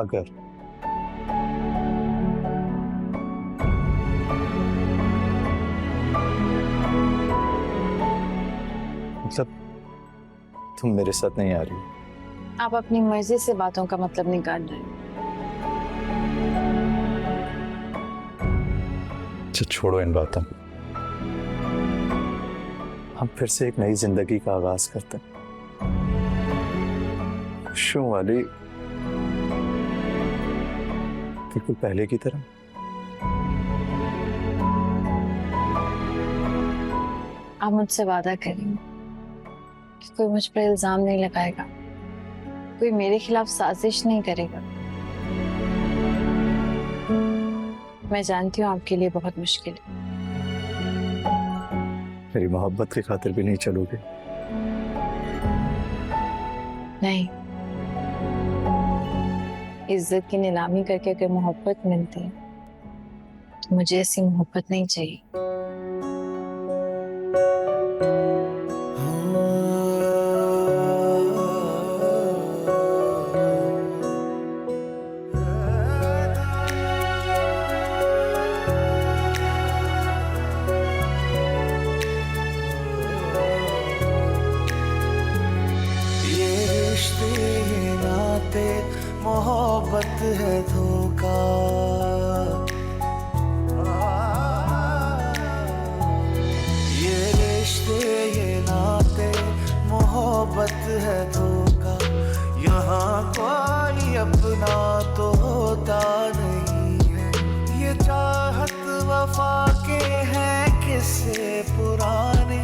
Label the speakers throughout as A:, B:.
A: अगर मतलब तुम मेरे साथ नहीं आ रही हो?
B: आप अपनी मर्जी से बातों का मतलब निकाल रहे हो।
A: अच्छा छोड़ो इन बातों, हम फिर से एक नई जिंदगी का आगाज करते हैं, खुशियों वाली, बिल्कुल पहले की तरह।
B: आप मुझसे वादा करेंगे कि कोई मुझ पर इल्जाम नहीं लगाएगा, कोई मेरे खिलाफ साजिश नहीं करेगा। मैं जानती हूँ आपके लिए बहुत मुश्किल है।
A: मेरी मोहब्बत की खातिर भी नहीं चलोगे?
B: नहीं, इज्जत की नीलामी करके अगर मोहब्बत मिलती है तो मुझे ऐसी मोहब्बत नहीं चाहिए।
C: मोहब्बत है धोखा, ये रिश्ते ये नाते मोहब्बत है धोखा। यहाँ कोई अपना तो होता नहीं है, ये चाहत वफा के हैं किस्से पुराने,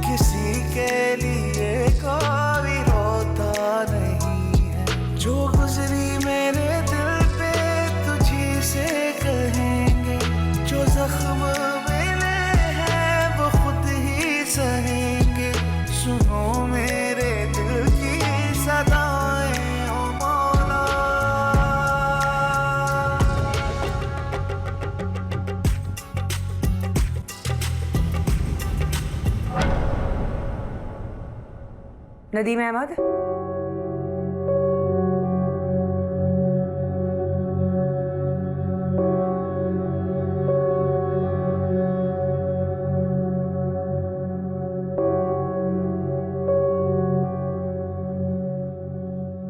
C: किसी के लिए कोई रोता नहीं है। जो गुजरी मेरे दिल पे तुझी से कहेंगे, जो जख्म मिले हैं वो खुद ही सहेंगे। सुनो मेरे दिल की सदाएं ओ मौला।
D: नदीम अहमद,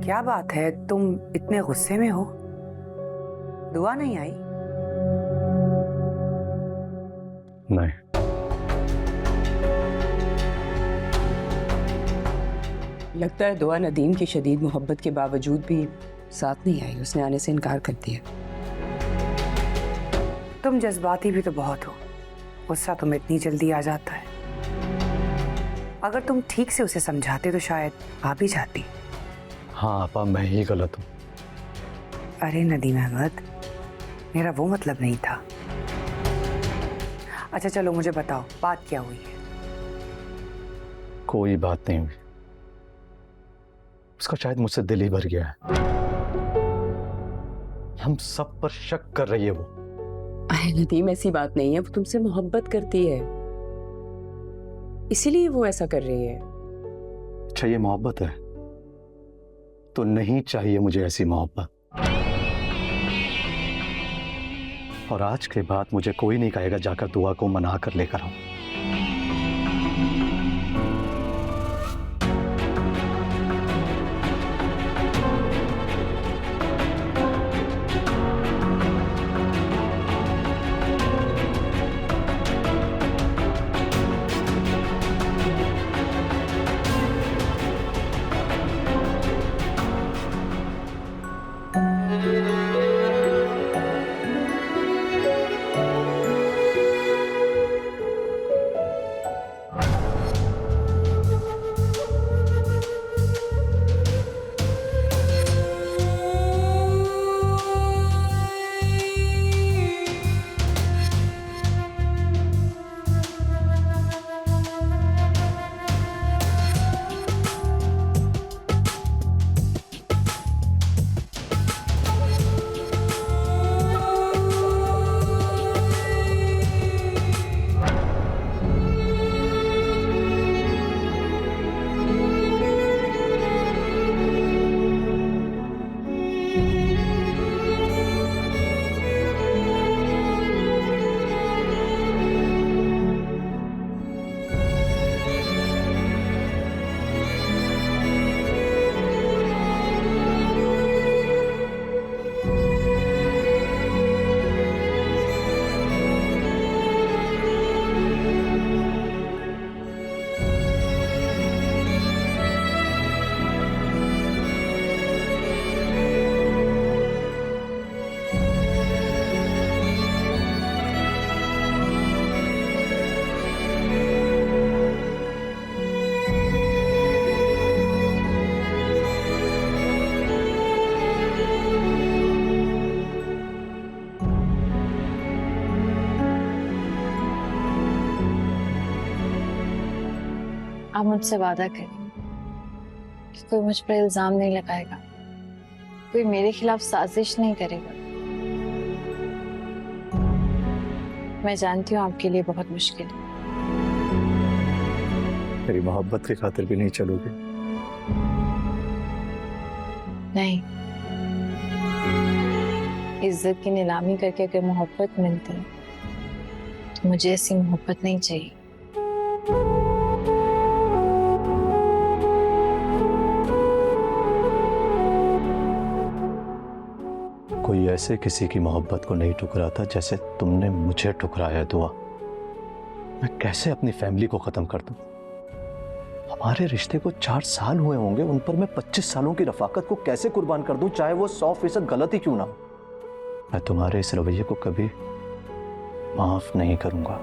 D: क्या बात है, तुम इतने गुस्से में हो? दुआ नहीं आई?
A: नहीं,
E: लगता है दुआ नदीम की शदीद मोहब्बत के बावजूद भी साथ नहीं आई, उसने आने से इनकार कर दिया।
D: तुम जज्बाती भी तो बहुत हो, गुस्सा तुम्हें इतनी जल्दी आ जाता है। अगर तुम ठीक से उसे समझाते तो शायद आ भी जाती।
A: हाँ आपा, मैं ही गलत हूँ।
D: अरे नदीम अहमद, मेरा वो मतलब नहीं था। अच्छा चलो मुझे बताओ, बात क्या हुई है?
A: कोई बात नहीं हुई, उसका शायद मुझसे दिल ही भर गया है। हम सब पर शक कर रही है वो।
E: अरे नदीम, ऐसी बात नहीं है, वो तुमसे मोहब्बत करती है, इसीलिए वो ऐसा कर रही है।
A: अच्छा ये मोहब्बत है तो नहीं चाहिए मुझे ऐसी मोहब्बत। और आज के बाद मुझे कोई नहीं कहेगा जाकर दुआ को मना कर लेकर आओ।
B: आप मुझसे वादा करिए कि कोई मुझ पर इल्जाम नहीं लगाएगा, कोई मेरे खिलाफ साजिश नहीं करेगा। मैं जानती हूँ आपके लिए बहुत मुश्किल है।
A: मेरी मोहब्बत की खातिर भी नहीं चलोगे?
B: नहीं, इज्जत की नीलामी करके अगर मोहब्बत मिलती है तो मुझे ऐसी मोहब्बत नहीं चाहिए।
A: कोई ऐसे किसी की मोहब्बत को नहीं ठुकराता जैसे तुमने मुझे ठुकराया दुआ। मैं कैसे अपनी फैमिली को खत्म कर दूं? हमारे रिश्ते को 4 साल हुए होंगे, उन पर मैं 25 सालों की रफाकत को कैसे कुर्बान कर दूं, चाहे वो 100% गलत ही क्यों ना हो। मैं तुम्हारे इस रवैये को कभी माफ नहीं करूंगा।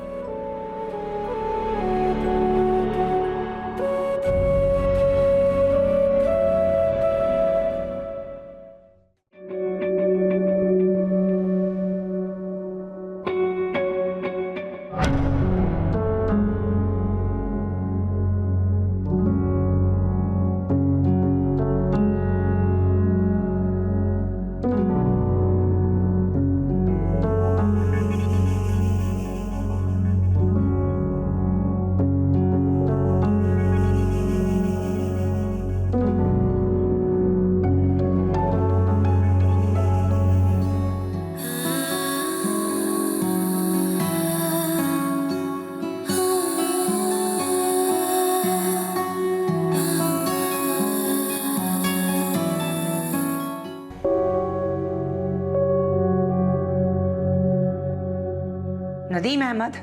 D: नदीम अहमद,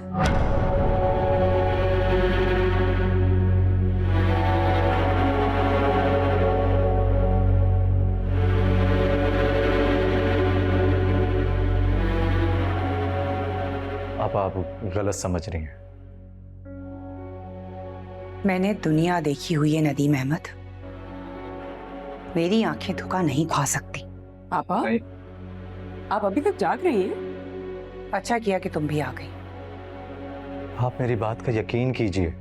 A: आप गलत समझ रही हैं।
D: मैंने दुनिया देखी हुई है नदीम अहमद। मेरी आंखें धोखा नहीं खा सकती।
E: आपा, आप अभी तक जाग रही हैं?
D: अच्छा किया कि तुम भी आ गई।
A: आप मेरी बात का यकीन कीजिए,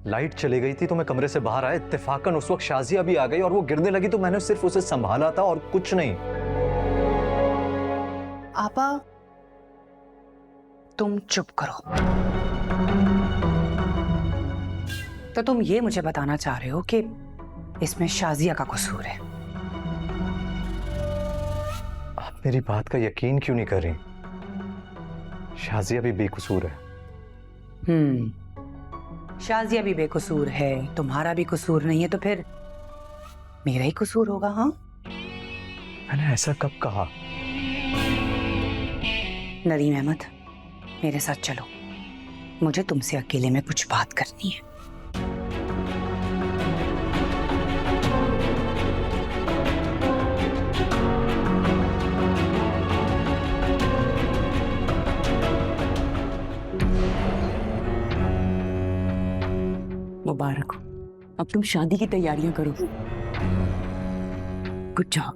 A: लाइट चली गई थी तो मैं कमरे से बाहर आया, इत्तेफाकन उस वक्त शाजिया भी आ गई और वो गिरने लगी तो मैंने सिर्फ उसे संभाला था और कुछ नहीं।
D: आपा, तुम चुप करो। तो तुम ये मुझे बताना चाह रहे हो कि इसमें शाजिया का कसूर है?
A: आप मेरी बात का यकीन क्यों नहीं कर रही? शाजिया भी बेकसूर है।
D: शाजिया भी बेकसूर है, तुम्हारा भी कसूर नहीं है, तो फिर मेरा ही कसूर होगा? हाँ,
A: मैंने ऐसा कब कहा?
D: नदीम अहमद, मेरे साथ चलो, मुझे तुमसे अकेले में कुछ बात करनी है।
E: मुबारक हो, अब तुम शादी की तैयारियां करो। Good job.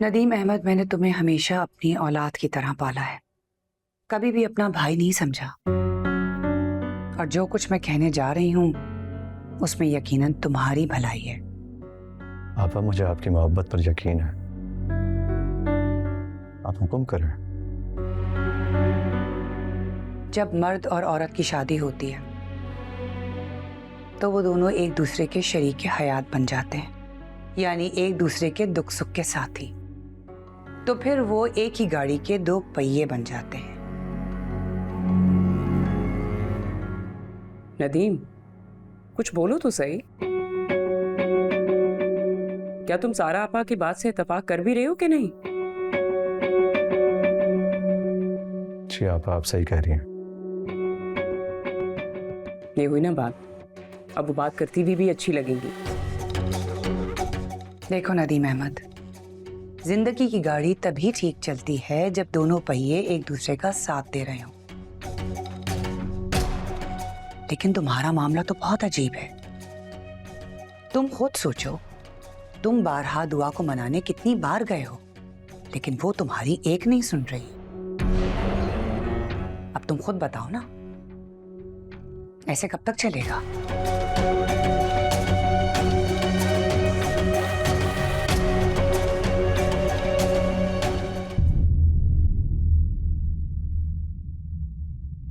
D: नदीम अहमद, मैंने तुम्हें हमेशा अपनी औलाद की तरह पाला है, कभी भी अपना भाई नहीं समझा। और जो कुछ मैं कहने जा रही हूं उसमें यकीनन तुम्हारी भलाई है।
A: आपा, मुझे आपकी मोहब्बत पर यकीन है, आप हुक्म करें।
D: जब मर्द और औरत की शादी होती है तो वो दोनों एक दूसरे के शरीके हयात बन जाते हैं, यानी एक दूसरे के दुख सुख के साथी। तो फिर वो एक ही गाड़ी के 2 पहिए बन जाते हैं।
E: नदीम, कुछ बोलो तो सही। क्या तुम सारा आपा की बात से इत्तेफाक कर भी रहे हो कि नहीं?
A: जी आपा, आप सही कह रही हैं।
E: ये हुई ना बात, अब वो बात करती हुई भी अच्छी लगेगी।
D: देखो नदीम अहमद, जिंदगी की गाड़ी तभी ठीक चलती है जब दोनों पहिए एक दूसरे का साथ दे रहे हों। लेकिन तुम्हारा मामला तो बहुत अजीब है। तुम खुद सोचो तुम बारहा दुआ को मनाने कितनी बार गए हो, लेकिन वो तुम्हारी एक नहीं सुन रही। अब तुम खुद बताओ ना, ऐसे कब तक चलेगा?